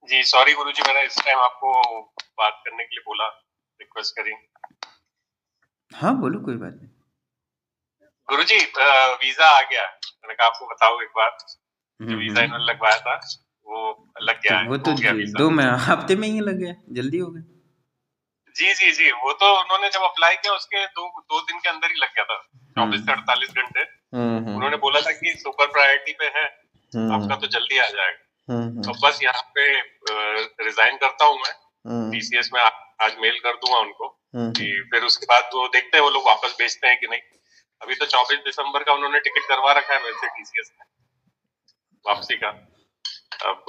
जी sorry गुरुजी, मैंने इस time आपको बात करने के लिए बोला, रिक्वेस्ट करी। हाँ बोलो, कोई बात नहीं। गुरुजी वीजा आ गया, मैंने कहा आपको बताऊं एक बार। जो वीजा इन्होंने लगवाया था वो लग तो गया है, वो तो हो गया वीजा। 2 हफ्ते में ही लग गया, जल्दी हो गया। जी जी जी, वो तो उन्होंने जब अप्लाई किया उसके दो दो दिन के अंदर ही लग गया था, 24 से 48 घंटे। उन्होंने बोला था कि सुपर प्रायोरिटी पे है, आपका तो जल्दी आ जाएगा। तो बस यहाँ पे रिजाइन करता हूँ मैं, टीसीएस में आज मेल कर दूंगा उनको कि फिर उसके बाद वो देखते हैं वो लोग वापस भेजते हैं कि नहीं। अभी तो 24 दिसंबर का उन्होंने टिकट करवा रखा है मेरे से टीसीएस में वापसी का। अब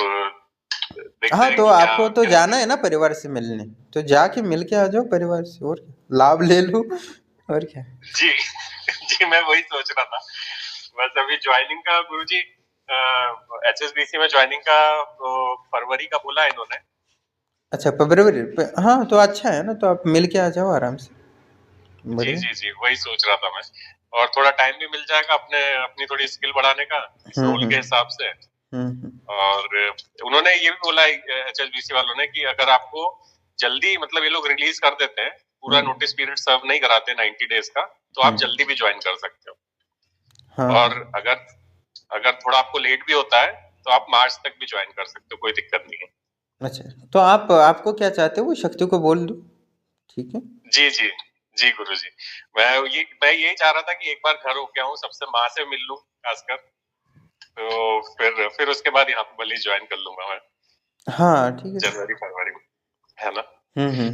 देखते हाँ हैं तो कि क्या आपको तो क्या। जाना है ना परिवार से मिलने, तो जाके मिल के आ जाओ परिवार से, और क्या, लाभ ले लो और क्या। जी जी, मैं वही सोच रहा था। बस अभी ज्वाइनिंग का गुरुजी, एचएसबीसी में ज्वाइनिंग का तो फरवरी का बोला है इन्होंने। अच्छा फरवरी पे, हाँ तो अच्छा है ना, तो आप मिल के आ जाओ आराम से, जी बढ़िया। जी जी, वही सोच रहा था मैं। और थोड़ा टाइम भी मिल जाएगा अपनी थोड़ी स्किल बढ़ाने का इस रोल के हिसाब से। और उन्होंने ये भी बोला एचएसबीसी वालों ने कि अगर आपको जल्दी, मतलब ये लोग रिलीज कर देते हैं, पूरा नोटिस पीरियड सर्व नहीं कराते 90 डेज का, तो आप जल्दी भी ज्वाइन कर सकते हो। हाँ और अगर अगर थोड़ा आपको लेट भी होता है तो आप मार्च तक भी ज्वाइन कर सकते हो, कोई दिक्कत नहीं है। अच्छा, तो आपको क्या चाहते हो, वो शक्ति को बोल दो, ठीक है। जी जी जी गुरुजी, मैं यही चाह रहा था कि एक बार घर होके आऊं, सबसे माँ से मिल लूं खासकर, तो फिर उसके बाद यहाँ पे भले ज्वाइन कर लूंगा मैं हाँ ठीक है। जनवरी फरवरी में, है ना। हम्म।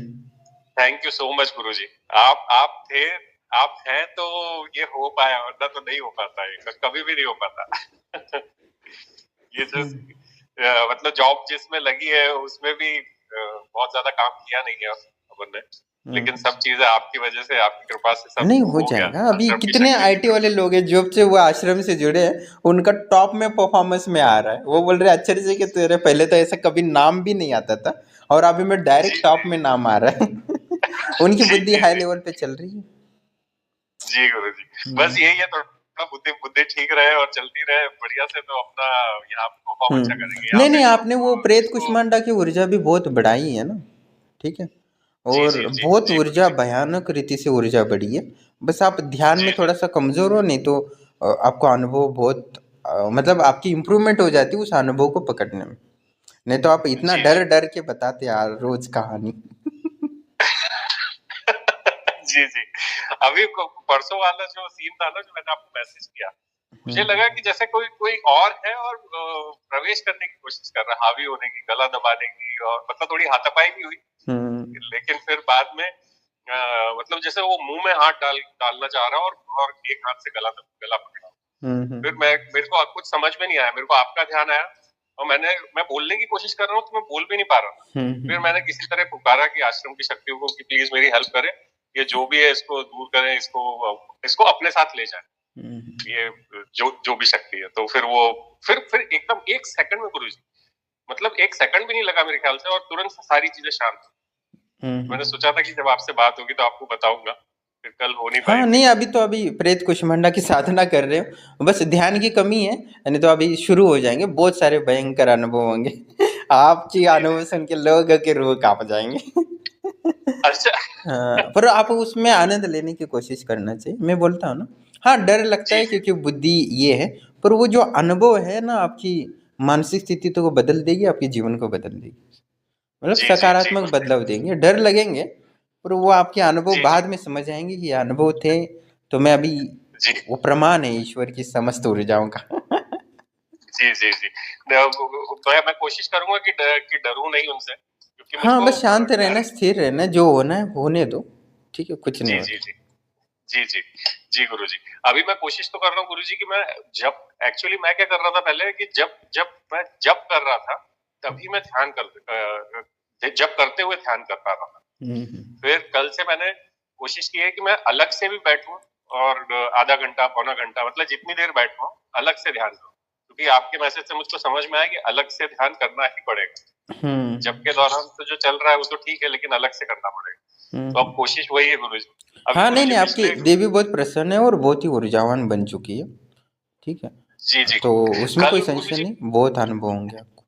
थैंक यू सो मच गुरुजी। आप थे, आप हैं तो ये हो पाया, वरना तो नहीं हो पाता है, कभी भी नहीं हो पाता। ये जो मतलब जॉब जिसमें लगी है उसमें भी बहुत ज्यादा काम किया नहीं है अपन ने, लेकिन सब चीजें आपकी वजह से, आपकी कृपा से सब नहीं हो हो गया, जाएगा। अभी आश्रम की कितने शक्ति आईटी वाले लोग हैं जब से वो आश्रम से जुड़े हैं, उनका टॉप में परफॉर्मेंस में आ रहा है। वो बोल रहे अच्छे से कि तेरे पहले तो ऐसा कभी नाम भी नहीं आता था, और अभी मैं जी डायरेक्ट टॉप जी में नाम आ रहा है। उनकी जी बुद्धि जी हाई जी लेवल पे चल रही है। जी गुरु जी, बस यही है, थोड़ा बुद्धि बुद्धि ठीक रहे और चलती रहे बढ़िया से, तो अपना यहाँ परफॉर्म अच्छा करेंगे यहाँ नहीं नहीं, पे आपने वो लोग प्रेत जिसको। कुष्मांडा की ऊर्जा भी बहुत बढ़ाई है ना, ठीक है। जी और जी जी बहुत जी गुरु ऊर्जा, जी भयानक रीति से ऊर्जा बढ़ी है। बस आप ध्यान जी में थोड़ा सा कमजोर हो, नहीं तो आपको अनुभव बहुत मतलब आपकी इम्प्रूवमेंट हो जाती है उस अनुभव को पकड़ने में। नहीं तो आप इतना जी डर जी डर के बताते यार रोज कहानी। जी जी। अभी परसों वाला जो सीन था ना, जो मैंने आपको मैसेज किया, मुझे लगा कि जैसे कोई कोई और है और प्रवेश करने की कोशिश कर रहा है, हावी होने की, गला दबाने की, और मतलब थोड़ी हाथापाई भी हुई। लेकिन फिर बाद में मतलब जैसे वो मुंह में हाथ डालना चाह रहा है, और एक हाथ से गला पकड़ा। फिर मेरे को कुछ समझ में नहीं आया, मेरे को आपका ध्यान आया, और मैं बोलने की कोशिश कर रहा हूँ तो मैं बोल भी नहीं पा रहा था। फिर मैंने किसी तरह पुकारा कि आश्रम की शक्तियों को कि प्लीज मेरी हेल्प करें, ये जो भी है इसको दूर करें, इसको अपने साथ ले जाए, ये जो जो भी शक्ति है। तो फिर वो फिर एकदम 1 सेकंड में गुरुजी, मतलब 1 सेकंड भी नहीं लगा मेरे ख्याल से, और तुरंत सारी चीजें शांत। मैंने सोचा था कि जब आपसे बात होगी तो आपको बताऊंगा, फिर कल हो नहीं पाई हाँ थी। नहीं, अभी प्रेत कुष्मांडा की साधना कर रहे हो, बस ध्यान की कमी है, नहीं तो अभी शुरू हो जाएंगे, बहुत सारे भयंकर अनुभव होंगे। आपकी जी जी। अनुभव सुन के लोग के रूह कांप जाएंगे। अच्छा। हाँ, पर आप उसमें आनंद लेने की कोशिश करना चाहिए, मैं बोलता हूँ ना। हाँ डर लगता जी है जी क्योंकि बुद्धि ये है, पर वो जो अनुभव है ना, आपकी मानसिक स्थिति तो को बदल देगी, आपके जीवन को बदल देगी, मतलब जी जी जी सकारात्मक बदलाव देंगे। डर लगेंगे, पर वो आपके अनुभव जी जी बाद में समझ आएंगे कि ये अनुभव थे। तो मैं अभी, जी वो प्रमाण है ईश्वर की समस्त ऊर्जाओं का। जी जी जी। मैं कोशिश करूंगा कि डरूं नहीं उनसे, क्योंकि हाँ मुझको बस शांत रहना, डर। स्थिर रहना, जो होना है होने दो, ठीक है, कुछ नहीं जी जी होता। जी जी जी जी गुरुजी। अभी मैं कोशिश तो कर रहा हूँ गुरुजी कि मैं, जब एक्चुअली मैं क्या कर रहा था पहले, कि जब जब मैं जब कर रहा था तभी मैं जब करते हुए ध्यान कर पा रहा था। फिर कल से मैंने कोशिश की है कि मैं अलग से भी बैठूं, और आधा घंटा पौना घंटा, मतलब जितनी देर बैठूं अलग से ध्यान करूं, क्योंकि आपके मैसेज से मुझको समझ में आया कि अलग से ध्यान करना ही पड़ेगा। जब के दौरान तो जो चल रहा है वो तो ठीक है, लेकिन अलग से करना पड़ेगा। तो अब कोशिश वही है गुरुजी। अभी हाँ नहीं गुरुजी नहीं, आपकी पिछले। देवी बहुत प्रसन्न है और बहुत ही ऊर्जावान बन चुकी है, ठीक है। जी जी तो उसमें कल कोई संशय गुरुजी। नहीं, बहुत अनुभव होंगे आपको।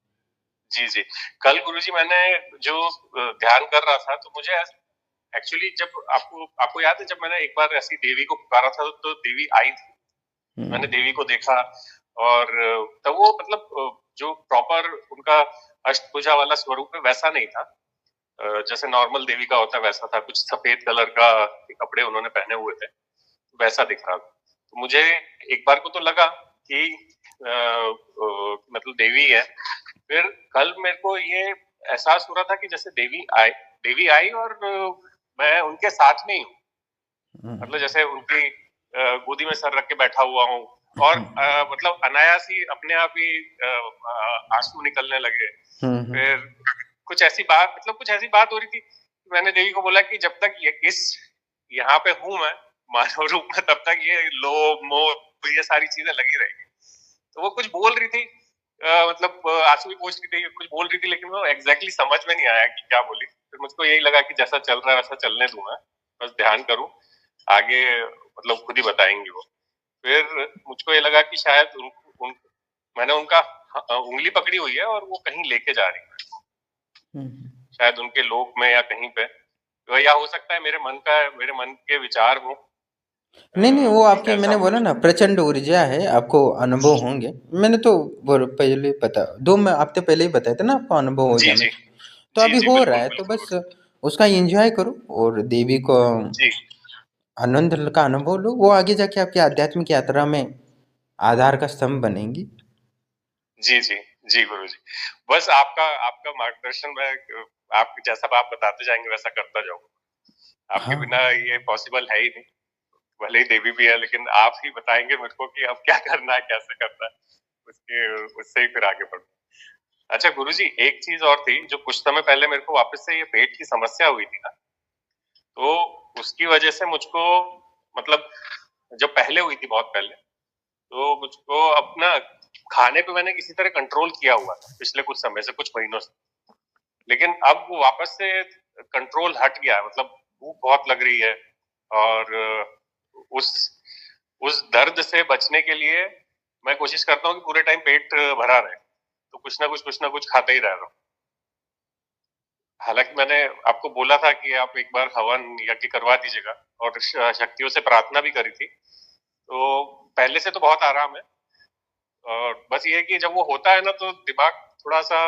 जी, जी। कल गुरुजी मैंने जो ध्यान कर रहा था, तो मुझे एक्चुअली जब आपको याद है जब मैंने एक बार ऐसी देवी को पुकारा था, तो देवी आई थी। मैंने देवी को देखा और तब वो मतलब जो प्रॉपर उनका अष्टभुजा वाला स्वरूप है वैसा नहीं था। जैसे नॉर्मल देवी का होता है वैसा था, कुछ सफेद कलर का कपड़े उन्होंने पहने हुए थे, वैसा दिख रहा था। तो मुझे एक बार को तो लगा कि मतलब देवी है। फिर कल मेरे को ये एहसास हो रहा था कि जैसे देवी आई और मैं उनके साथ में ही हूँ। मतलब जैसे उनकी गोदी में सर रख के बैठा हुआ हूँ और मतलब अनायास ही अपने आप ही आंसू निकलने लगे। फिर कुछ ऐसी बात हो रही थी। मैंने देवी को बोला कि जब तक यहाँ पे हूँ मैं मानव रूप में, तब तक ये लोभ मोह ये सारी चीजें लगी रहेगी। तो वो कुछ बोल रही थी, मतलब आंसू भी पोंछ रही थी, कुछ बोल रही थी, लेकिन वो एग्जैक्टली समझ में नहीं आया कि क्या बोली। फिर मुझको यही लगा कि जैसा चल रहा है वैसा चलने दूं मैं, बस ध्यान करूं, आगे मतलब खुद ही बताएंगी वो। फिर मुझको ये लगा कि शायद मैंने उनका उंगली पकड़ी हुई है और वो कहीं लेके जा रही है, शायद उनके लोक में या कहीं पे, तो या हो सकता है मेरे मन के विचार हो। नहीं वो आपके, ऐसा मैंने बोला ना प्रचंड ऊर्जा है, आपको अनुभव होंगे। मैंने तो पहले पता 2 हफ्ते पहले ही बताया था ना आपको अनुभव हो जी जाना। जी तो जी अभी जी, हो रहा बिल्कुल है, तो बिल्कुल बस उसका एंजॉय करो और देवी को जी आनंद का अनुभव लो। वो आगे जाके आपकी आध्यात्मिक यात्रा में आधार का स्तंभ बनेंगी। जी जी जी गुरु जी, बस आपका आपका मार्गदर्शन मैं, आप जैसा आप बताते जाएंगे वैसा करता जाऊंगा। आपके हाँ बिना ये पॉसिबल है ही नहीं। भले ही देवी भी है, लेकिन आप ही बताएंगे मेरे को कि अब क्या करना है, कैसे करना है, उसके उससे ही फिर आगे बढ़ना। अच्छा गुरुजी, एक चीज और थी जो कुछ समय पहले मेरे को वापस से ये पेट की समस्या हुई थी ना, तो उसकी वजह से मुझको मतलब जब पहले हुई थी बहुत पहले, तो मुझको अपना खाने पे मैंने किसी तरह कंट्रोल किया हुआ था पिछले कुछ समय से, कुछ महीनों से। लेकिन अब वो वापस से कंट्रोल हट गया है, मतलब भूख बहुत लग रही है और उस उस दर्द से बचने के लिए मैं कोशिश करता हूँ कि पूरे टाइम पेट भरा रहे, तो कुछ ना कुछ खाते ही रह रहा हूँ। हालांकि मैंने आपको बोला था कि आप एक बार हवन यज्ञ करवा दीजिएगा और शक्तियों से प्रार्थना भी करी थी, तो पहले से तो बहुत आराम है। और बस ये है कि जब वो होता है ना, तो दिमाग थोड़ा सा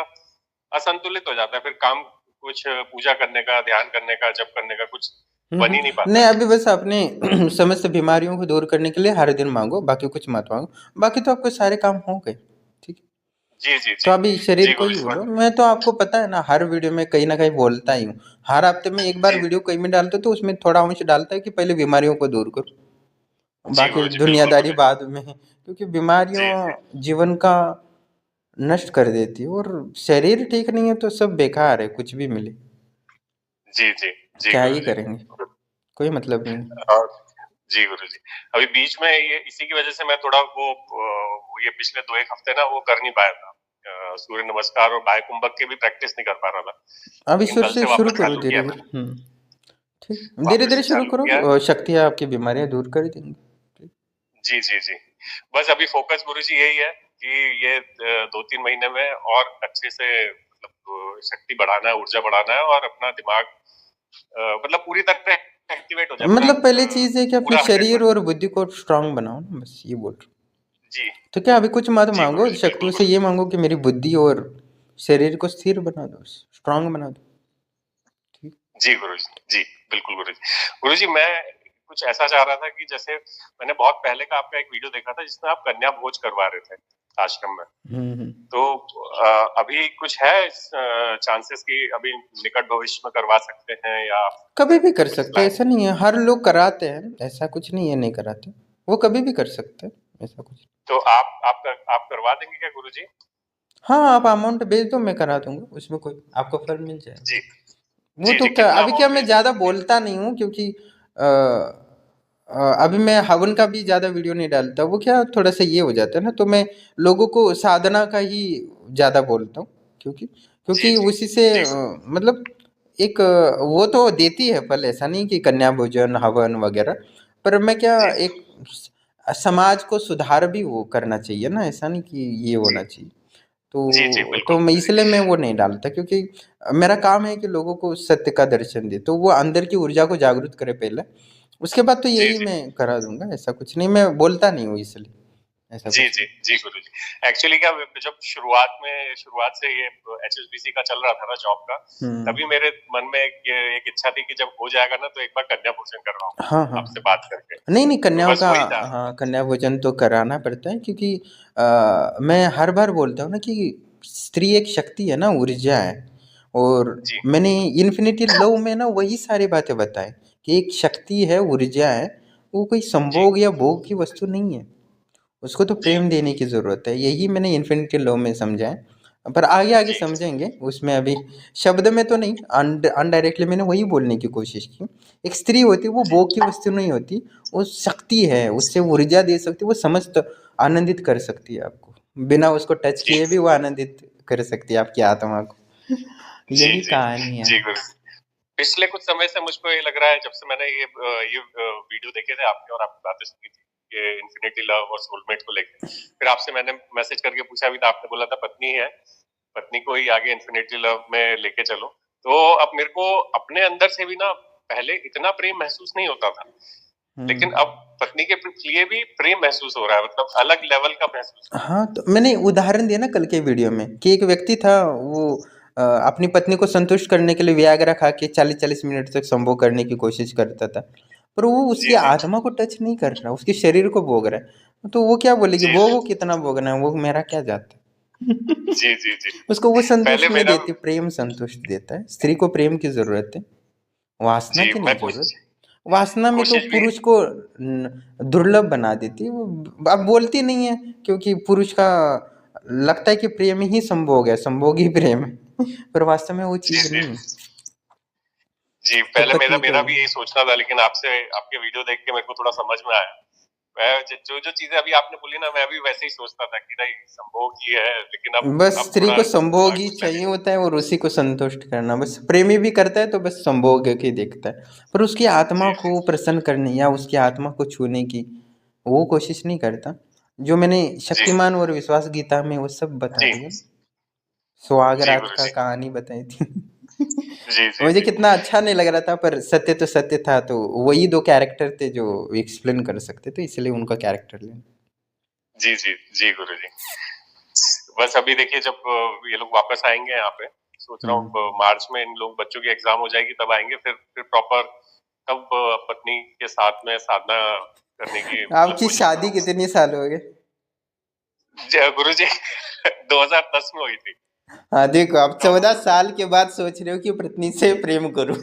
असंतुलित हो जाता है, फिर काम कुछ पूजा करने का, ध्यान करने का, जप करने का कुछ बन ही नहीं पाता नहीं है। अभी बस अपने समस्त बीमारियों को दूर करने के लिए हर दिन मांगो, बाकी कुछ मत मांगो। बाकी तो आपके सारे काम हो गए। ठीक है। जी जी तो जी अभी शरीर जी को गुरु ही जी, बोलो। मैं तो आपको पता है ना, हर वीडियो में कहीं ना कहीं बोलता ही हूँ। हर हफ्ते में एक बार जी वीडियो कहीं में डालता हूँ, तो उसमें थोड़ा अंश डालता है कि पहले बीमारियों को दूर करो, जी बाकी गुरु जी, बिल्कुल दुनियादारी गुरु जी। बाद में है। क्योंकि बीमारियों जी जी जीवन का नष्ट कर देती है, और शरीर ठीक नहीं है तो सब बेकार है, कुछ भी मिले जी जी जी क्या गुरु ही जी। करेंगे, कोई मतलब नहीं। और जी गुरु जी, अभी बीच में ये इसी की वजह से मैं थोड़ा ये पिछले 2 एक हफ्ते ना वो कर नहीं पाया था, सूर्य नमस्कार और बाय कुंभक की भी प्रैक्टिस नहीं कर पा रहा था। अब लेकिन ईश्वर कल से से शुरू वापस करो चालू धीरे किया धीरे। मैंने, ठीक, धीरे वापस धीरे से शुरू चालू करो किया है। और शक्ति आपकी बीमारियां दूर कर देंगी। जी जी जी, बस अभी फोकस गुरु जी यही है कि ये 2 3 महीने में और अच्छे से मतलब शक्ति बढ़ाना है, ऊर्जा बढ़ाना है और अपना दिमाग मतलब पूरी तरह एक्टिवेट हो जाए, पूरा मतलब पहली चीज है कि अपने पूरा शरीर 100%। और बुद्धि को स्ट्रांग बनाओ ना, बस ये बोल रहा हूँ। जी तो क्या अभी कुछ मत जी मांगो, गुरु जी, शक्तियों बिल्कुल से गुरु ये जी। मांगो कि मेरी बुद्धि और शरीर को स्थिर बना दो, स्ट्रांग बना दो। ठीक। जी गुरु जी, बिल्कुल गुरु जी। गुरु जी, मैं कुछ ऐसा चाह रहा था कि जैसे मैंने बहुत पहले का आपका एक वीडियो देखा था जिसमें आप कन्या भोज करवा रहे थे आश्रम में। हम्म। तो अभी कुछ है चांसेस कि अभी निकट भविष्य में करवा सकते हैं या कभी भी कर कुछ सकते हैं, प्लान? ऐसा नहीं है, हर लोग कराते हैं, ऐसा कुछ नहीं है नहीं कराते। वो कभी भी कर सकते हैं, ऐसा कुछ। तो आप करवा देंगे क्या गुरु जी? हाँ आप अमाउंट भेज दो, मैं करा दूंगा, उसमें कोई आपको फल मिल जाएगा। जी वो जी तो जी, क्या, कितना अभी क्या, अमाउंट मैं भेज ज्यादा देंगे? जी बोलता नहीं हूँ क्योंकि अभी मैं हवन का भी ज्यादा वीडियो नहीं डालता। वो क्या थोड़ा सा ये हो जाता है ना, तो मैं लोगों को साधना का ही ज्यादा बोलता हूँ। क्योंकि जी क्योंकि जी उसी से जी मतलब एक वो तो देती है फल, ऐसा नहीं कि कन्या भोजन हवन वगैरह। पर मैं क्या, जी एक समाज को सुधार भी वो करना चाहिए ना, ऐसा नहीं कि ये जी होना चाहिए। जी, जी, तो बिल्कुल मैं गुरु जी। इसलिए मैं वो नहीं डालता, क्योंकि मेरा काम है कि लोगों को सत्य का दर्शन दे, तो वो अंदर की ऊर्जा को जागृत करे पहले, उसके बाद तो जी, यही जी। मैं करा दूंगा। ऐसा कुछ नहीं, मैं बोलता नहीं हूँ इसलिए, ऐसा जी, कुछ जी, नहीं। जी, गुरुजी। एक्चुअली क्या, जब शुरुआत से ये एचएसबीसी का चल रहा था ना जॉब का, हम्म। तभी मेरे मन में एक इच्छा थी कि जब हो जाएगा ना तो एक बार कन्या भोजन करवाऊँ, हाँ हाँ। आपसे बात करके। नहीं नहीं, तो कन्याओं बस का, वही था। हाँ कन्या भोजन तो कराना पड़ता है, क्योंकि मैं हर बार बोलता हूँ ना कि स्त्री एक शक्ति है ना, ऊर्जा है। और जी, मैंने इन्फिनिटी लव में ना वही सारी बातें बताई कि एक शक्ति है, ऊर्जा है, वो कोई जी, संभोग या भोग की वस्तु नहीं है। उसको तो जी, प्रेम देने की ज़रूरत है, यही मैंने इन्फिनिटी लव में समझा है। पर आगे आगे जी, समझेंगे उसमें, अभी शब्द में तो नहीं, अनडायरेक्टली मैंने वही बोलने की कोशिश की। एक स्त्री होती है, वो जी, भोग की वस्तु नहीं होती, वो शक्ति है, उससे वो ऊर्जा दे सकती है, वो समस्त आनंदित कर सकती है आपको, बिना उसको टच जी, किए भी वो आनंदित कर सकती है आपकी आत्मा को। जी, यही जी, कहानी है। जी, गुरुजी। पिछले कुछ समय से मुझको ये लग रहा है, जब से मैंने ये वीडियो देखे थे आपके और आपकी बातें सुनी थी, ये इन्फिनिटी लव और सोलमेट को लेके, फिर आपसे मैंने मैसेज करके पूछा भी था, आपने बोला था पत्नी है, पत्नी को ही आगे इन्फिनिटी लव में लेके चलो। तो अब मेरे को अपने अंदर से भी ना, पहले इतना प्रेम महसूस नहीं होता था, लेकिन हम्म। अब पत्नी के लिए भी प्रेम महसूस हो रहा है, मतलब अलग लेवल का महसूस हो रहा हाँ, तो मैंने उदाहरण दिया ना कल के वीडियो में कि एक व्यक्ति था, वो अपनी पत्नी को संतुष्ट करने के लिए वियाग्रा खा के 40-40 मिनट तक संभोग करने की कोशिश करता था, पर वो है। उसकी जी, जी, आत्मा को टच नहीं कर रहा, उसके शरीर को भोग रहा है। तो वो क्या बोलेगी, जी, वो कितना भोगना है, वो मेरा क्या जाता है। जी, जी, जी। उसको वो पहले संतुष्ट नहीं मेरा देती, प्रेम संतुष्ट देता है। स्त्री को प्रेम की जरूरत है, वासना जी, की मैं नहीं जरूरत। कोशिश वासना में तो कोशिश भी पुरुष को दुर्लभ बना देती है, वो अब बोलती नहीं है, क्योंकि पुरुष का लगता है कि प्रेम ही संभोग है, संभोग ही प्रेम है। पर वास्तव में वो जी, चीज जी, नहीं है। जी, तो पहले मेरा पत्नी को, मेरा भी यही सोचना था, लेकिन आपसे आपके वीडियो देख के मेरे को थोड़ा समझ में आया। मैं जो जो चीजें अभी आपने बोली ना, मैं भी वैसे ही सोचता था कि नहीं संभोग ही है, लेकिन बस अब स्त्री थोड़ा को संभोग दिमाग ही खुलने चाहिए लगा। होता है, और उसी को संतुष्ट करना, बस प्रेमी भी करता है तो बस संभोग ही देखता है, पर उसकी आत्मा जी, जी, को प्रसन्न करने या उसकी आत्मा को छूने की वो कोशिश नहीं करता। जो मैंने जी, शक्तिमान और विश्वास गीता में वो सब बता जी, दिया, सुहाग जी, रात का गुरुजी। कहानी बताई थी। जी, जी, मुझे जी, कितना अच्छा नहीं लग रहा था, पर सत्य तो सत्य था, तो वही दो कैरेक्टर थे जो एक्सप्लेन कर सकते थे, इसलिए उनका कैरेक्टर लेना। जी, जी, जी, गुरुजी। बस अभी देखिए, जब ये लोग वापस आएंगे यहाँ पे, सोच रहा हूँ हम्म। मार्च में इन लोग बच्चों की एग्जाम हो जाएगी तब आएंगे, फिर प्रॉपर तब पत्नी के साथ में साधना करने की मतलब आपकी कोशिश शादी करूंगा। कितनी साल हो गए? गुरुजी 2010 में हुई थी। हाँ देखो, आप तो 14 साल के बाद सोच रहे हो कि पत्नी से प्रेम करूं।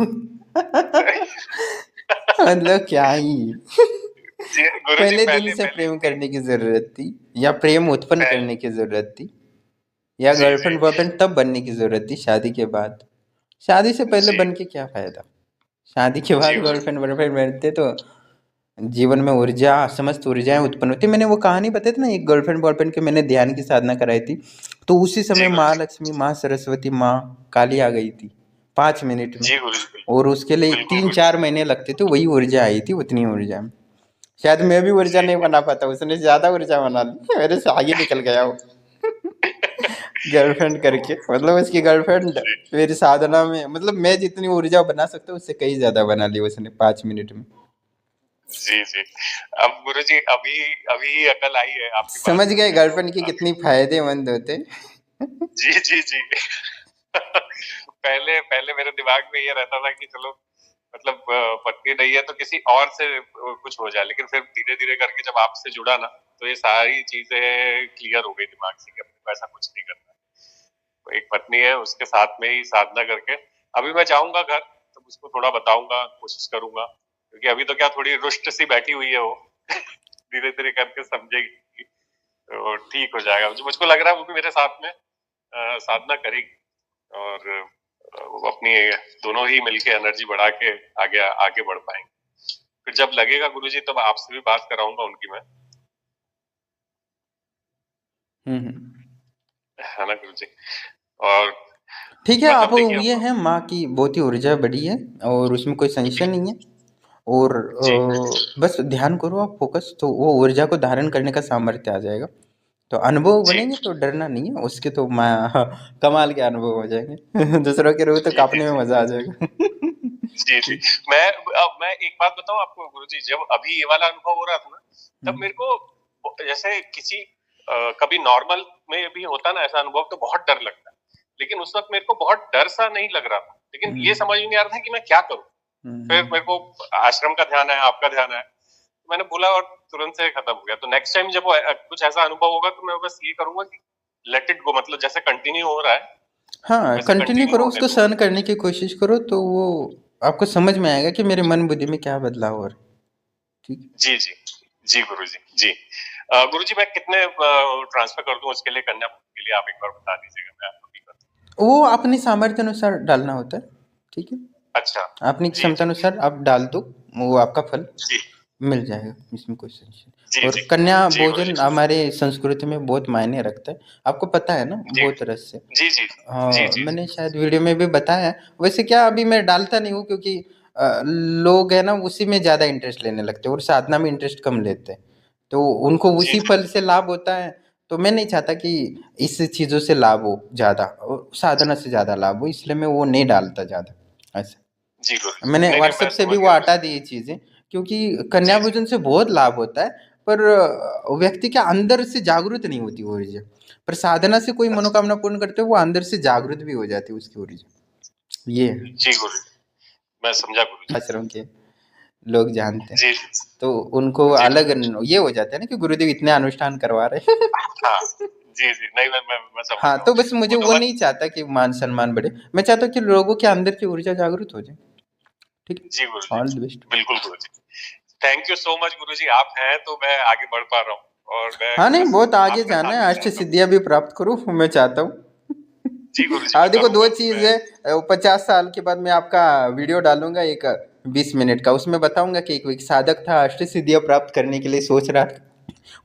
मतलब क्या ही। जी गुरुजी, पहले दिल पहले से पहले प्रेम थी। करने की जरूरत थी, या प्रेम उत्पन्न पहले करने की जरूरत थी, या जी, जी, गर्लफ्रेंड बॉयफ्रेंड तब बनने की जरूरत थी शादी के बाद। शादी से पहले जी, बन के क्या फायदा। शादी के जी बाद गुरुजी। गर्लफ्रेंड बॉयफ्रेंड बनते तो जीवन में ऊर्जा, समस्त ऊर्जाएं उत्पन्न होती। मैंने वो कहानी बताई थी ना, एक गर्लफ्रेंड बॉयफ्रेंड के मैंने ध्यान की साधना कराई थी, तो उसी जी समय माँ गुरुजी। लक्ष्मी, माँ सरस्वती, माँ काली आ गई थी 5 मिनट में। जी गुरुजी, और उसके लिए बिल्कुल तीन गुरुजी। चार महीने लगते थे, वही ऊर्जा आई थी उतनी ऊर्जा में। शायद मैं भी ऊर्जा जी। नहीं बना पाता, उसने ज्यादा ऊर्जा बना ली, मेरे से आगे निकल गया वो। गर्लफ्रेंड करके, मतलब उसकी गर्लफ्रेंड जी, मेरी साधना में, मतलब मैं जितनी ऊर्जा बना सकता हूँ उससे कई ज्यादा बना ली उसने 5 मिनट में। जी, जी। अब गुरुजी अभी अभी ही अकल आई है आपकी बात समझ सुन गए के, तो गर्लफ्रेंड की अभी कितनी फायदेमंद होते। जी, जी, जी। पहले पहले मेरे दिमाग में ये रहता था कि चलो, मतलब पत्नी नहीं है तो किसी और से कुछ हो जाए, लेकिन फिर धीरे-धीरे करके जब आपसे जुड़ा ना, तो ये सारी चीज़ें क्लियर हो गई दिमाग से कि अपने को ऐसा कुछ नहीं करना है। तो एक पत्नी है, उसके साथ में ही साधना करके अभी मैं जाऊँगा घर, तब उसको थोड़ा बताऊँगा, कोशिश करूँगा, क्योंकि अभी तो क्या थोड़ी रुष्ट सी बैठी हुई है वो। धीरे-धीरे करके समझेगी, तो ठीक हो जाएगा। जो मुझको लग रहा है वो भी मेरे साथ में साधना करेगी, और वो अपनी दोनों ही मिलके एनर्जी बढ़ा के आगे आगे बढ़ पाएंगे। फिर जब लगेगा गुरुजी, तब आपसे भी बात कराऊंगा उनकी मैं, हम्म। है ना गुरुजी? और ठीक है, आप मतलब देखिए ये अब है, माँ की बहुत ही ऊर्जा बड़ी है, और उसमें कोई संशय नहीं है। और जी, बस ध्यान करो आप, फोकस, तो वो ऊर्जा को धारण करने का सामर्थ्य आ जाएगा। तो अनुभव जी, बनेंगे तो डरना नहीं है, उसके तो कमाल के अनुभव हो जाएंगे। दूसरों के रूह तो जी, जी, कांपने में जी। मजा आ जाएगा। जी, जी। ठीक। मैं एक बात बताऊँ आपको गुरुजी, जब अभी ये वाला अनुभव हो रहा था ना, तब हम्म, मेरे को जैसे किसी कभी नॉर्मल में भी होता ना ऐसा अनुभव, तो बहुत डर लगता है। लेकिन उस वक़्त मेरे को बहुत डर सा नहीं लग रहा था। लेकिन ये हम्म, समझ में नहीं आ रहा था कि मैं क्या करूँ? फिर हम्म। मेरे को आश्रम का ध्यान है, आपका ध्यान है। मैंने बोला और तुरंत से खत्म हो गया। तो नेक्स्ट टाइम जब वो कुछ ऐसा अनुभव होगा तो मैं बस ये करूँगा कि लेट इट गो, मतलब जैसे कंटिन्यू हो रहा है, हाँ, वैसे कंटिन्यू कंटिन्यू करो, होने उसको दूँगा। सहन करने की कोशिश करो, तो वो आपको समझ में आएगा कि मेरे मन बुद्धि में क्या बदलाव हो रहा है। ठीक। जी, जी। जी, गुरुजी, जी। गुरुजी, मैं कितने ट्रांसफ़र कर दूँ उसके लिए, कन्या के लिए आप एक बार बता दीजिएगा, मैं आपको भी कर दूँ। वो अपनी सामर्थ्य अनुसार डालना होता है। ठीक है। अच्छा। अपनी जी, क्षमता जी। अनुसार आप डाल दो, वो आपका फल जी। मिल जाएगा, इसमें कोई टेंशन नहीं। जी, और जी। कन्या जी, भोजन गुरुजी। हमारे संस्कृति में बहुत मायने रखता है, आपको पता है ना, जी। बहुत तरह से। जी, जी। जी, हाँ, जी, जी। मैंने शायद वीडियो में भी बताया है। वैसे क्या अभी मैं डालता नहीं हूँ, क्योंकि लोग है ना उसी में ज़्यादा इंटरेस्ट लेने लगते हैं और साधना में इंटरेस्ट कम लेते हैं, तो उनको जी, उसी जी। फल से लाभ होता है। तो मैं नहीं चाहता कि इस चीज़ों से लाभ हो ज़्यादा, साधना से ज़्यादा लाभ हो, इसलिए मैं वो नहीं डालता ज़्यादा ऐसा। जी, गुरुजी। मैंने नहीं, नहीं, व्हाट्सएप मैं से भी समझ वो गया हटा गुरुजी। दी ये चीज़ें, क्योंकि कन्या जी, जी। भोजन से बहुत लाभ होता है, पर व्यक्ति के अंदर से जागृत नहीं होती वो ऊर्जा। पर साधना से कोई अच्छा। मनोकामना पूर्ण करते हो, वो अंदर से जागृत भी हो जाती है उसकी ऊर्जा। ये है। जी, गुरुजी। मैं समझा गुरुजी। आश्रम के लोग जानते हैं, जी, जी। तो उनको जी, अलग गुरुजी। ये हो जाता है ना कि गुरुदेव इतने अनुष्ठान करवा रहे हैं। हाँ। जी, जी। नहीं, मैं समझ हाँ, रहा हूँ। तो बस मुझे वो तो वो नहीं बस। चाहता कि मान सम्मान बढ़े, मैं चाहता हूँ कि लोगों के अंदर की ऊर्जा जागृत हो जाए। ठीक जी, है, गुरुजी। All the best. बिल्कुल गुरुजी। थैंक यू सो मच गुरुजी, आप हैं तो मैं आगे बढ़ पा रहा हूँ, और मैं हाँ, नहीं, बस बहुत आगे आपका जाना साथ है, ही अष्ट चाहता हूँ। सिद्धियाँ भी प्राप्त करूँ, मैं चाहता हूँ। जी गुरुजी, अब मैं देखो, दो करूँगा चीज़ मैं। है, 50 साल के बाद मैं आपका वीडियो डालूंगा, एक 20 मिनट का, उसमें बताऊंगा कि एक साधक था, अष्ट सिद्धियाँ प्राप्त करने के लिए सोच रहा था,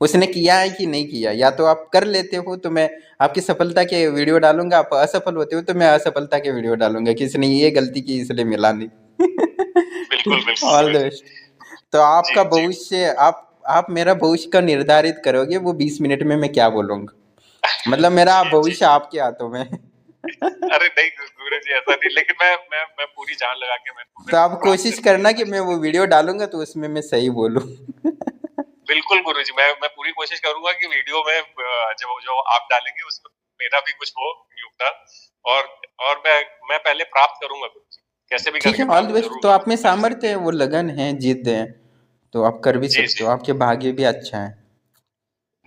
उसने किया है कि नहीं किया। या तो आप कर लेते हो तो मैं आपकी सफलता के वीडियो डालूंगा, आप असफल होते हो तो मैं असफलता के वीडियो डालूंगा कि इसने ये गलती की इसलिए मिला नहीं। बिल्कुल, ठीक, बिल्कुल ऑल द गुरुजी। बेस्ट। तो जी, आपका जी। भविष्य, आप मेरा भविष्य का निर्धारित करोगे, वो 20 मिनट में मैं क्या बोलूंगा, मतलब मेरा जी, जी। भविष्य आपके हाथों में है। अरे नहीं गुरुजी, ऐसा नहीं, लेकिन मैं पूरी जान लगा के मैं तो मेरे को आप प्राप्त कोशिश करनी है करना कि अष्ट मैं वो सिद्धि। वीडियो डालूंगा तो उसमें मैं सही बोलूं। बिल्कुल गुरुजी, मैं पूरी कोशिश करूँगा कि वीडियो में जो जो आप डालेंगे उसमें मेरा भी कुछ हो योगदान, और और मैं पहले प्राप्त करूँगा गुरुजी। कैसे भी ठीक करके है, ऑल द प्राप्त बेस्ट। ज़रूर तो आप में करूँगा अष्ट सामर्थ्य है, सिद्धि। वो लगन है, जिद है, तो आप कर भी जी, सकते जी। हो, आपके भाग्य भी अच्छा है,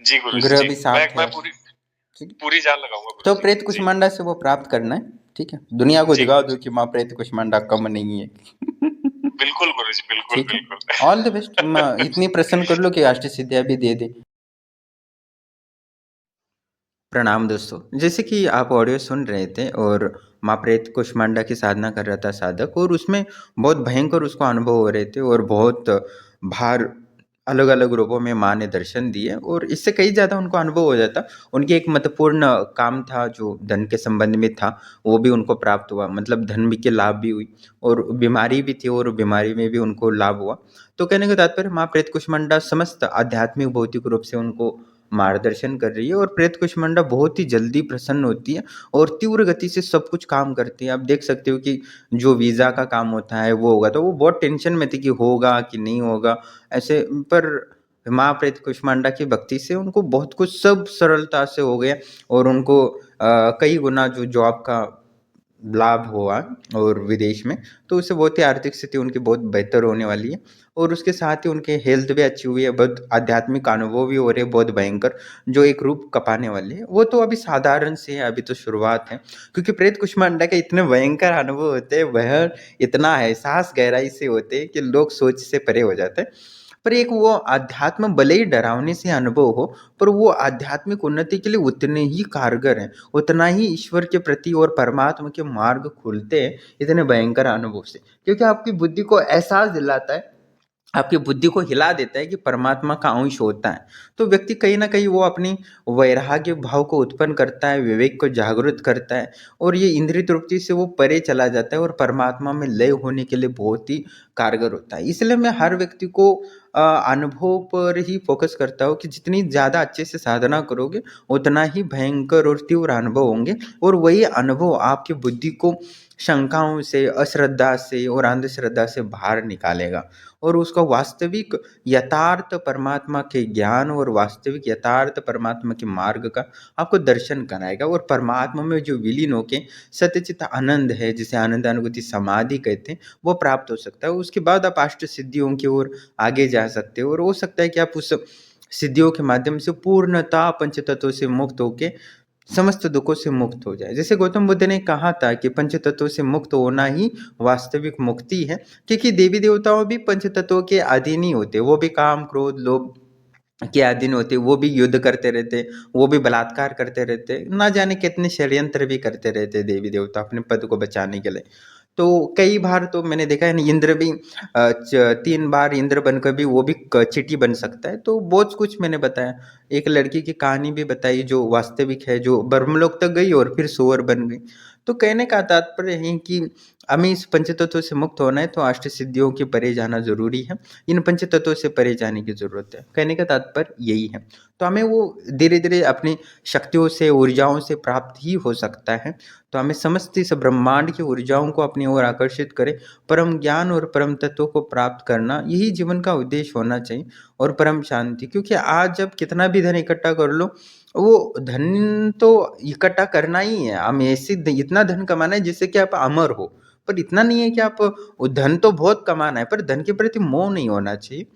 जी गुरुजी, ग्रह जी। भी मैं साथ है मैं आप। पूरी ठीक है। पूरी जान लगाऊँगा तो गुरुजी। प्रेत जी। कुष्मांडा से वो प्राप्त करना है। ठीक है, दुनिया को जी दिखा दो गुरुजी। कि माँ प्रेत कुष्मांडा कम नहीं है। बिल्कुल गुरुजी, बिल्कुल, ठीक है, ऑल द बेस्ट। बिल्कुल। इतनी प्रसन्न कर लो कि अष्ट सिद्धियाँ भी दे दे। प्रणाम दोस्तों, जैसे कि आप ऑडियो सुन रहे थे और माँ प्रेत कुष्मांडा की साधना कर रहा था साधक, और उसमें बहुत भयंकर उसको अनुभव हो रहे थे, और बहुत बाहर अलग अलग रूपों में माँ ने दर्शन दिए, और इससे कहीं ज़्यादा उनको अनुभव हो जाता। उनके एक महत्वपूर्ण काम था जो धन के संबंध में था, वो भी उनको प्राप्त हुआ, मतलब धन भी के लाभ भी हुई, और बीमारी भी थी और बीमारी में भी उनको लाभ हुआ। तो कहने का तात्पर्य, माँ प्रेत कुष्मांडा समस्त आध्यात्मिक भौतिक रूप से उनको मार्गदर्शन कर रही है, और प्रेत कुष्मांडा बहुत ही जल्दी प्रसन्न होती है और तीव्र गति से सब कुछ काम करती है। आप देख सकते हो कि जो वीज़ा का काम होता है वो होगा, तो वो बहुत टेंशन में थी कि होगा कि नहीं होगा ऐसे, पर माँ प्रेत कुष्मांडा की भक्ति से उनको बहुत कुछ सब सरलता से हो गया, और उनको कई गुना जो जॉब का लाभ हुआ और विदेश में, तो उससे बहुत ही आर्थिक स्थिति उनकी बहुत बेहतर होने वाली है, और उसके साथ ही उनके हेल्थ भी अच्छी हुई है, बहुत आध्यात्मिक अनुभव भी हो रहे हैं बहुत भयंकर, जो एक रूप कपाने वाले हैं। वो तो अभी साधारण से है, अभी तो शुरुआत है, क्योंकि प्रेत कुष्मांडा के इतने भयंकर अनुभव होते हैं, वह इतना एहसास गहराई से होते हैं कि लोग सोच से परे हो जाते हैं। पर एक वो अध्यात्म भले ही डरावने से अनुभव हो, पर वो आध्यात्मिक उन्नति के लिए उतने ही कारगर हैं, उतना ही ईश्वर के प्रति और परमात्मा के मार्ग खुलते हैं इतने भयंकर अनुभव से, क्योंकि आपकी बुद्धि को एहसास दिलाता है, आपकी बुद्धि को हिला देता है कि परमात्मा का अंश होता है। तो व्यक्ति कहीं न कहीं वो अपनी वैराग्य भाव को उत्पन्न करता है, विवेक को जागृत करता है, और ये इंद्रिय तृप्ति से वो परे चला जाता है और परमात्मा में लय होने के लिए बहुत ही कारगर होता है। इसलिए मैं हर व्यक्ति को अनुभव पर ही फ़ोकस करता हूँ कि जितनी ज़्यादा अच्छे से साधना करोगे, उतना ही भयंकर और तीव्र अनुभव होंगे और वही अनुभव आपकी बुद्धि को शंकाओं से, अश्रद्धा से और अंधश्रद्धा से बाहर निकालेगा और उसका वास्तविक यथार्थ परमात्मा के ज्ञान और वास्तविक यथार्थ परमात्मा के मार्ग का आपको दर्शन कराएगा और परमात्मा में जो विलीन होके सत्यचित आनंद है, जिसे आनंदानुभूति समाधि कहते हैं, वो प्राप्त हो सकता है। उसके बाद आप अष्ट सिद्धियों की ओर आगे जा सकते हो और हो सकता है कि आप उस सिद्धियों के माध्यम से पूर्णतः पंचतत्वों से मुक्त होके समस्त दुखों से मुक्त हो जाए। जैसे गौतम बुद्ध ने कहा था कि पंच तत्वों से मुक्त होना ही वास्तविक मुक्ति है, क्योंकि देवी देवताओं भी पंच तत्वों के अधीन ही होते, वो भी काम क्रोध लोभ के अधीन होते, वो भी युद्ध करते रहते, वो भी बलात्कार करते रहते, ना जाने कितने षड्यंत्र भी करते रहते देवी देवता अपने पद को बचाने के लिए। तो कई बार तो मैंने देखा है ना, इंद्र भी 3 बार इंद्र बनकर भी वो भी चींटी बन सकता है। तो बहुत कुछ मैंने बताया। एक लड़की की कहानी भी बताई जो वास्तविक है, जो ब्रह्मलोक तक गई और फिर सूअर बन गई। तो कहने का तात्पर्य है कि हमें इस पंचतत्व से मुक्त होना है तो अष्ट सिद्धियों के परे जाना जरूरी है, इन पंच तत्वों से परे जाने की जरूरत है। कहने का तात्पर्य यही है। तो हमें वो धीरे धीरे अपनी शक्तियों से ऊर्जाओं से प्राप्त ही हो सकता है। तो हमें समस्त इस ब्रह्मांड की ऊर्जाओं को अपनी ओर आकर्षित करें, परम ज्ञान और परम तत्वों को प्राप्त करना यही जीवन का उद्देश्य होना चाहिए और परम शांति। क्योंकि आज जब कितना भी धन इकट्ठा कर लो, वो धन तो इकट्ठा करना ही है, हम ऐसे इतना धन कमाना है जिससे कि आप अमर हो, पर इतना नहीं है कि आप धन तो बहुत कमाना है पर धन के प्रति मोह नहीं होना चाहिए।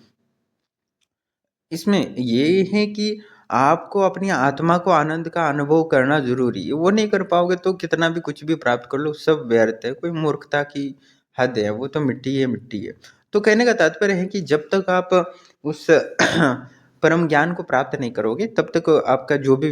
इसमें ये है कि आपको अपनी आत्मा को आनंद का अनुभव करना ज़रूरी है। वो नहीं कर पाओगे तो कितना भी कुछ भी प्राप्त कर लो सब व्यर्थ है, कोई मूर्खता की हद है, वो तो मिट्टी है मिट्टी है। तो कहने का तात्पर्य है कि जब तक आप उस परम ज्ञान को प्राप्त नहीं करोगे तब तक आपका जो भी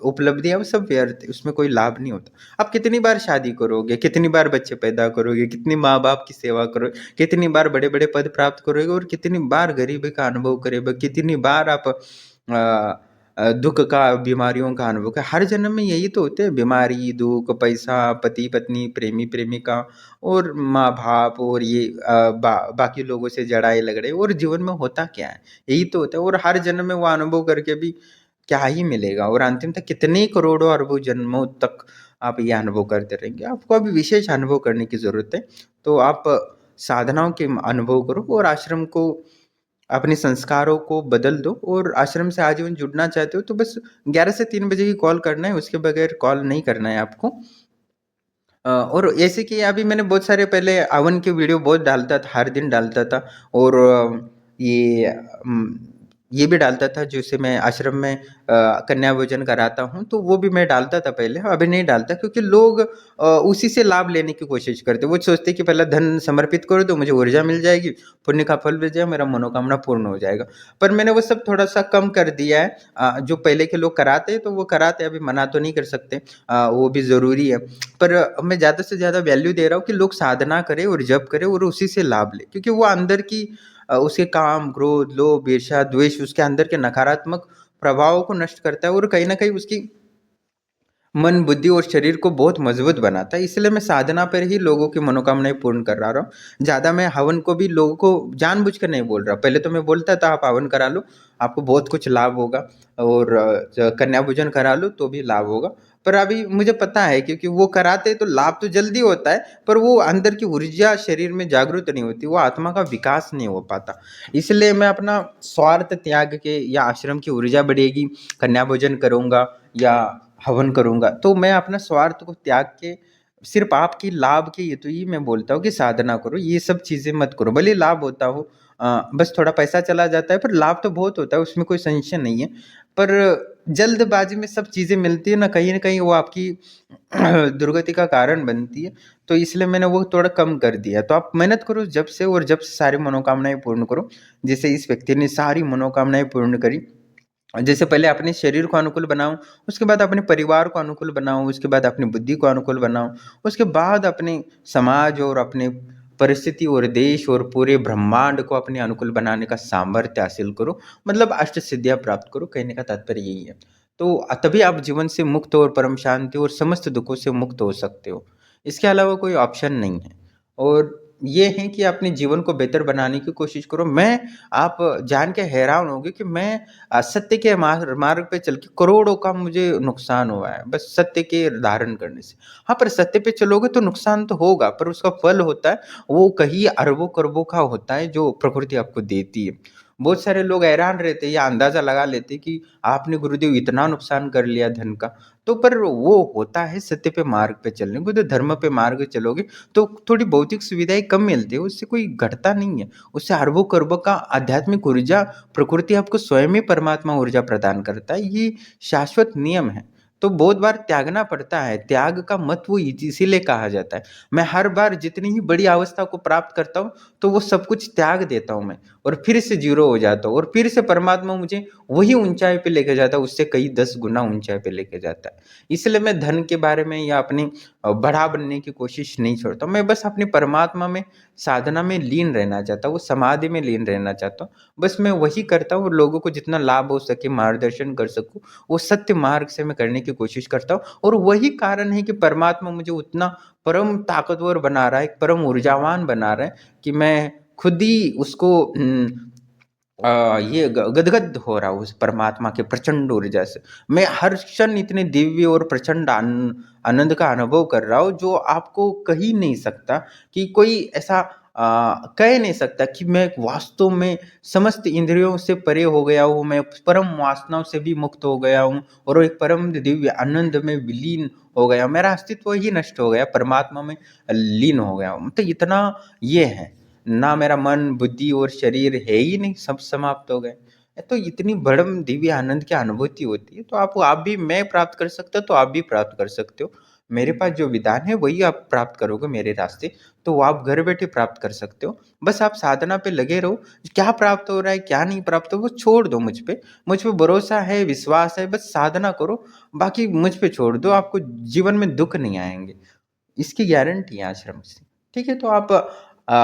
उपलब्धि है वो सब व्यर्थ है, उसमें कोई लाभ नहीं होता। आप कितनी बार शादी करोगे, कितनी बार बच्चे पैदा करोगे, कितनी माँ बाप की सेवा करोगे, कितनी बार बड़े बड़े पद प्राप्त करोगे और कितनी बार गरीबी का अनुभव करोगे, कितनी बार आप दुख का बीमारियों का अनुभव का। हर जन्म में यही तो होते हैं, बीमारी दुख पैसा पति पत्नी प्रेमी प्रेमिका और माँ बाप और ये बाकी लोगों से जड़ाई लगड़े, और जीवन में होता क्या है यही तो होता है। और हर जन्म में वो अनुभव करके भी क्या ही मिलेगा, और अंतिम तक कितने करोड़ों अरबों जन्मों तक आप ये अनुभव करते रहेंगे। आपको अभी विशेष अनुभव करने की जरूरत है। तो आप साधनाओं के अनुभव करो और आश्रम को अपने संस्कारों को बदल दो, और आश्रम से आजीवन जुड़ना चाहते हो तो बस 11 से 3 बजे की कॉल करना है, उसके बगैर कॉल नहीं करना है आपको। और ऐसे कि अभी मैंने बहुत सारे पहले हवन के वीडियो बहुत डालता था, हर दिन डालता था। और ये ये भी डालता था जैसे मैं आश्रम में कन्या भोजन कराता हूँ तो वो भी मैं डालता था पहले, अभी नहीं डालता क्योंकि लोग उसी से लाभ लेने की कोशिश करते। वो सोचते कि पहले धन समर्पित करो तो मुझे ऊर्जा मिल जाएगी, पुण्य का फल मिल जाएगा, मेरा मनोकामना पूर्ण हो जाएगा। पर मैंने वो सब थोड़ा सा कम कर दिया है। जो पहले के लोग कराते तो वो कराते, अभी मना तो नहीं कर सकते, वो भी ज़रूरी है। पर मैं ज़्यादा से ज़्यादा वैल्यू दे रहा हूँ कि लोग साधना करें और जप करें और उसी से लाभ लें, क्योंकि वो अंदर की उसके काम क्रोध लोभ ईर्ष्या द्वेष उसके अंदर के नकारात्मक प्रभावों को नष्ट करता है और कहीं ना कहीं उसकी मन बुद्धि और शरीर को बहुत मजबूत बनाता है। इसलिए मैं साधना पर ही लोगों की मनोकामनाएं पूर्ण कर रहा हूँ। ज़्यादा मैं हवन को भी लोगों को जानबूझकर नहीं बोल रहा। पहले तो मैं बोलता था आप हवन करा लो, आपको बहुत कुछ लाभ होगा, और कन्या भोजन करा लो तो भी लाभ होगा। पर अभी मुझे पता है क्योंकि वो कराते तो लाभ तो जल्दी होता है, पर वो अंदर की ऊर्जा शरीर में जागृत नहीं होती, वो आत्मा का विकास नहीं हो पाता। इसलिए मैं अपना स्वार्थ त्याग के, या आश्रम की ऊर्जा बढ़ेगी कन्या भोजन करूँगा या हवन करूँगा, तो मैं अपना स्वार्थ को त्याग के सिर्फ आपकी लाभ के ये तो ही मैं बोलता हूँ कि साधना करो, ये सब चीज़ें मत करो। भले लाभ होता हो, बस थोड़ा पैसा चला जाता है पर लाभ तो बहुत होता है, उसमें कोई संशय नहीं है। पर जल्दबाजी में सब चीज़ें मिलती है ना कहीं वो आपकी दुर्गति का कारण बनती है। तो इसलिए मैंने वो थोड़ा कम कर दिया। तो आप मेहनत करो जब से, और जब से सारी मनोकामनाएं पूर्ण करो, जैसे इस व्यक्ति ने सारी मनोकामनाएं पूर्ण करी। जैसे पहले अपने शरीर को अनुकूल बनाओ, उसके बाद अपने परिवार को अनुकूल बनाओ, उसके बाद अपनी बुद्धि को अनुकूल बनाओ, उसके बाद अपने समाज और अपने परिस्थिति और देश और पूरे ब्रह्मांड को अपने अनुकूल बनाने का सामर्थ्य हासिल करो, मतलब अष्ट सिद्धियां प्राप्त करो। कहने का तात्पर्य यही है। तो तभी आप जीवन से मुक्त और परम शांति और समस्त दुखों से मुक्त हो सकते हो। इसके अलावा कोई ऑप्शन नहीं है। और ये है कि अपने जीवन को बेहतर बनाने की कोशिश करो। आप जान के हैरान होगे कि मैं सत्य के मार्ग पे चल के करोड़ों का मुझे नुकसान हुआ है, बस सत्य के धारण करने से। हाँ, पर सत्य पे चलोगे तो नुकसान तो होगा, पर उसका फल होता है, वो कहीं अरबों-करोड़ों का होता है जो प्रकृति आपको देती है। बहुत सारे लोग हैरान रहते हैं या अंदाज़ा लगा लेते हैं कि आपने गुरुदेव इतना नुकसान कर लिया धन का, तो पर वो होता है सत्य पे मार्ग पे चलने को। तो धर्म पे मार्ग चलोगे तो थोड़ी भौतिक सुविधाएँ कम मिलती है, उससे कोई घटता नहीं है। उससे अरबों-खरबों का आध्यात्मिक ऊर्जा प्रकृति आपको स्वयं ही परमात्मा ऊर्जा प्रदान करता है, ये शाश्वत नियम है। तो बहुत बार त्यागना पड़ता है, त्याग का महत्व इसीलिए कहा जाता है। मैं हर बार जितनी ही बड़ी अवस्था को प्राप्त करता हूँ, तो वो सब कुछ त्याग देता हूँ मैं और फिर से ज़ीरो हो जाता हूँ और फिर से परमात्मा मुझे वही ऊँचाई पे लेके जाता है, उससे कई 10 गुना ऊँचाई पे लेके जाता है। इसलिए मैं धन के बारे में या अपनी बड़ा बनने की कोशिश नहीं छोड़ता हूँ। मैं बस अपने परमात्मा में, साधना में लीन रहना चाहता हूँ, वो समाधि में लीन रहना चाहता हूँ। बस मैं वही करता हूँ और लोगों को जितना लाभ हो सके, मार्गदर्शन कर सकूँ, वो सत्य मार्ग से मैं करने की कोशिश करता हूँ और वही कारण है कि परमात्मा मुझे उतना परम ताकतवर बना रहा है, परम ऊर्जावान बना रहा है कि मैं खुद ही उसको ये गदगद हो रहा हूँ उस परमात्मा के प्रचंड ऊर्जा से। मैं हर क्षण इतने दिव्य और प्रचंड आनंद का अनुभव कर रहा हूँ जो आपको कही नहीं सकता कि कोई ऐसा कह नहीं सकता कि मैं वास्तव में समस्त इंद्रियों से परे हो गया हूँ, मैं परम वासनाओं से भी मुक्त हो गया हूँ और एक परम दिव्य आनंद में विलीन हो गया। मेरा अस्तित्व ही नष्ट हो गया, परमात्मा में लीन हो गया हूँ। तो इतना ये है। ना मेरा मन, बुद्धि और शरीर है ही नहीं, सब समाप्त हो गए। तो इतनी बड़म दिव्य आनंद की अनुभूति होती है, तो आप भी मैं प्राप्त कर सकता तो आप भी प्राप्त कर सकते हो। मेरे पास जो विधान है वही आप प्राप्त करोगे मेरे रास्ते, तो वो आप घर बैठे प्राप्त कर सकते हो। बस आप साधना पे लगे रहो, क्या प्राप्त हो रहा है, क्या नहीं प्राप्त हो वो छोड़ दो मुझ पे। मुझ पे भरोसा है, विश्वास है, बस साधना करो, बाकी मुझ पे छोड़ दो, आपको जीवन में दुःख नहीं आएँगे। इसकी गारंटी है आश्रम से। ठीक है? तो आप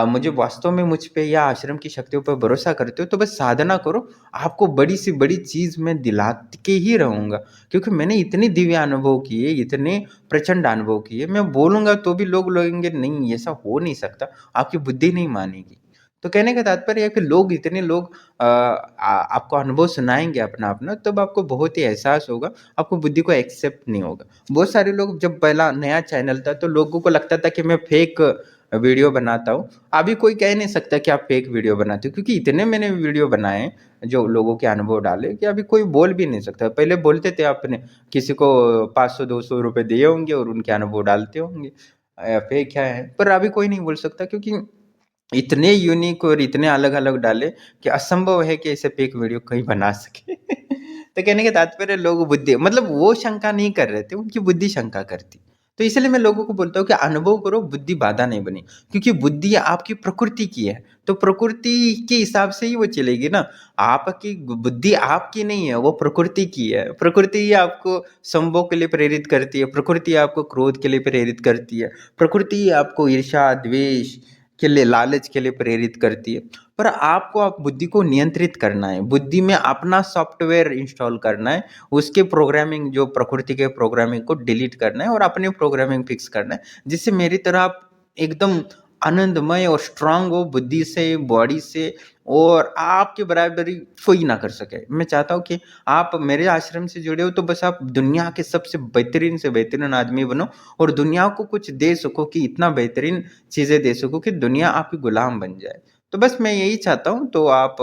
मुझे वास्तव में मुझ पे या आश्रम की शक्तियों पर भरोसा करते हो तो बस साधना करो, आपको बड़ी से बड़ी चीज़ मैं दिला के ही रहूँगा। क्योंकि मैंने इतने दिव्य अनुभव किए, इतने प्रचंड अनुभव किए, मैं बोलूँगा तो भी लोग बोलेंगे नहीं ऐसा हो नहीं सकता, आपकी बुद्धि नहीं मानेगी। तो कहने का तात्पर्य है कि इतने लोग आपको अनुभव सुनाएँगे अपना-अपना तब आपको बहुत ही एहसास होगा, आपको बुद्धि को एक्सेप्ट नहीं होगा। बहुत सारे लोग जब पहला नया चैनल था तो लोगों को लगता था कि मैं फेक वीडियो बनाता हूँ। अभी कोई कह नहीं सकता कि आप फेक वीडियो बनाते हो क्योंकि इतने मैंने वीडियो बनाए हैं, जो लोगों के अनुभव डाले कि अभी कोई बोल भी नहीं सकता। पहले बोलते थे आपने किसी को 500-200 रुपए दिए होंगे और उनके अनुभव डालते होंगे। फेक है, पर अभी कोई नहीं बोल सकता क्योंकि इतने यूनिक और इतने अलग-अलग डाले कि असंभव है कि ऐसे फेक वीडियो कोई बना सके। तो कहने का तात्पर्य लोग बुद्धि मतलब वो शंका नहीं कर रहे थे, उनकी बुद्धि शंका करती। तो इसलिए मैं लोगों को बोलता हूँ कि अनुभव करो, बुद्धि बाधा नहीं बनी। क्योंकि बुद्धि आपकी प्रकृति की है, तो प्रकृति के हिसाब से ही वो चलेगी ना। आपकी बुद्धि आपकी नहीं है, वो प्रकृति की है। प्रकृति ही आपको संभोग के लिए प्रेरित करती है, प्रकृति आपको क्रोध के लिए प्रेरित करती है, प्रकृति ही आपको ईर्ष्या, द्वेष के लिए, लालच के लिए प्रेरित करती है। पर आपको आप बुद्धि को नियंत्रित करना है, बुद्धि में अपना सॉफ्टवेयर इंस्टॉल करना है, उसके प्रोग्रामिंग जो प्रकृति के प्रोग्रामिंग को डिलीट करना है और अपने प्रोग्रामिंग फिक्स करना है, जिससे मेरी तरह आप एकदम आनंदमय और स्ट्रांग हो बुद्धि से, बॉडी से और आपकी बराबरी कोई ना कर सके। मैं चाहता हूँ कि आप मेरे आश्रम से जुड़े हो तो बस आप दुनिया के सबसे बेहतरीन से बेहतरीन आदमी बनो और दुनिया को कुछ दे सको कि इतना बेहतरीन चीज़ें दे सको कि दुनिया आपकी गुलाम बन जाए। तो बस मैं यही चाहता हूँ, तो आप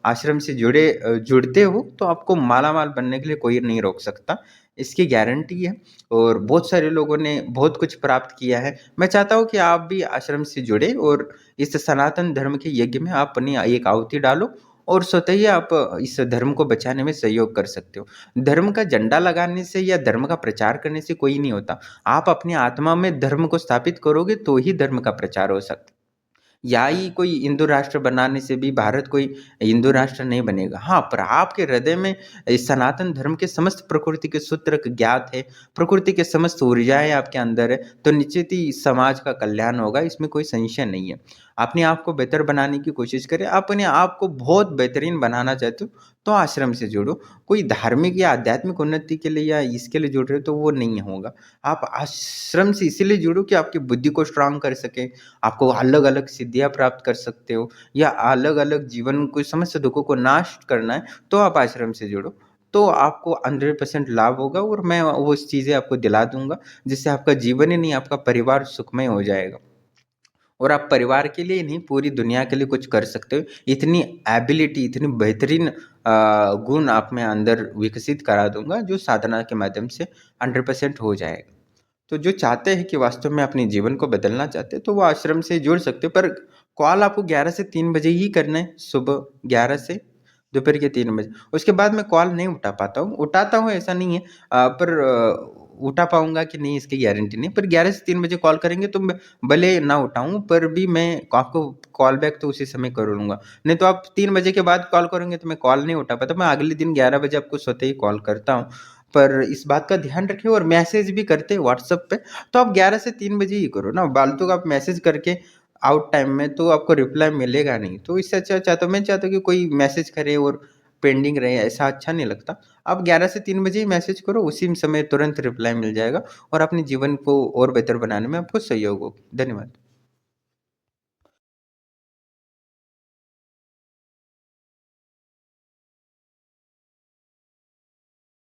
आश्रम से जुड़ते हो तो आपको मालामाल बनने के लिए कोई नहीं रोक सकता, इसकी गारंटी है और बहुत सारे लोगों ने बहुत कुछ प्राप्त किया है। मैं चाहता हूँ कि आप भी आश्रम से जुड़े और इस सनातन धर्म के यज्ञ में आप अपनी एक आहुति डालो और स्वतः ही आप इस धर्म को बचाने में सहयोग कर सकते हो। धर्म का झंडा लगाने से या धर्म का प्रचार करने से कोई नहीं होता। आप अपनी आत्मा में धर्म को स्थापित करोगे तो ही धर्म का प्रचार हो सकता है। या ही कोई हिंदू राष्ट्र बनाने से भी भारत कोई हिंदू राष्ट्र नहीं बनेगा। हाँ, पर आपके हृदय में इस सनातन धर्म के समस्त प्रकृति के सूत्र ज्ञात है, प्रकृति के समस्त ऊर्जाएँ आपके अंदर है, तो निश्चित ही समाज का कल्याण होगा, इसमें कोई संशय नहीं है। अपने आप को बेहतर बनाने की कोशिश करें। अपने आप को बहुत बेहतरीन बनाना चाहते हो तो आश्रम से जुड़ो। कोई धार्मिक या आध्यात्मिक उन्नति के लिए या इसके लिए जुड़ रहे हो तो वो नहीं होगा। आप आश्रम से इसीलिए जुड़ो कि आपकी बुद्धि को स्ट्रांग कर सके, आपको अलग-अलग सिद्धियाँ प्राप्त कर सकते हो या अलग-अलग जीवन को समस्या दुखों को नाश करना है तो आप आश्रम से जुड़ो। तो आपको 100% लाभ होगा और मैं वो चीज़ें आपको दिला दूँगा, जिससे आपका जीवन ही नहीं आपका परिवार सुखमय हो जाएगा। और आप परिवार के लिए नहीं पूरी दुनिया के लिए कुछ कर सकते हो। इतनी एबिलिटी, इतनी बेहतरीन गुण आप में अंदर विकसित करा दूँगा जो साधना के माध्यम से 100% हो जाएगा। तो जो चाहते हैं कि वास्तव में अपने जीवन को बदलना चाहते हैं तो वो आश्रम से जुड़ सकते हो, पर कॉल आपको 11 से 3 बजे ही करना है, सुबह 11 से दोपहर के 3 बजे। उसके बाद मैं कॉल नहीं उठा पाता हूँ, उठाता हूँ ऐसा नहीं है, पर उठा पाऊँगा कि नहीं इसकी गारंटी नहीं, पर 11 से 3 बजे कॉल करेंगे तो मैं भले ना उठाऊँ पर भी मैं आपको कॉल बैक तो उसी समय कर लूँगा। नहीं तो आप 3 बजे के बाद कॉल करोगे तो मैं कॉल नहीं उठा पाता, मैं अगले दिन 11 बजे आपको स्वतः ही कॉल करता हूँ। पर इस बात का ध्यान रखिए और मैसेज भी करते हैं व्हाट्सएप पे, तो आप 11 से 3 बजे ही करो ना, फालतू का आप मैसेज करके आउट टाइम में तो आपको रिप्लाई मिलेगा नहीं। तो इससे अच्छा मैं चाहता हूँ कि कोई मैसेज करे और पेंडिंग रहे, ऐसा अच्छा नहीं लगता। आप 11 से 3 बजे ही मैसेज करो, उसी समय तुरंत रिप्लाई मिल जाएगा और अपने जीवन को और बेहतर बनाने में आपको सहयोग होगा। धन्यवाद।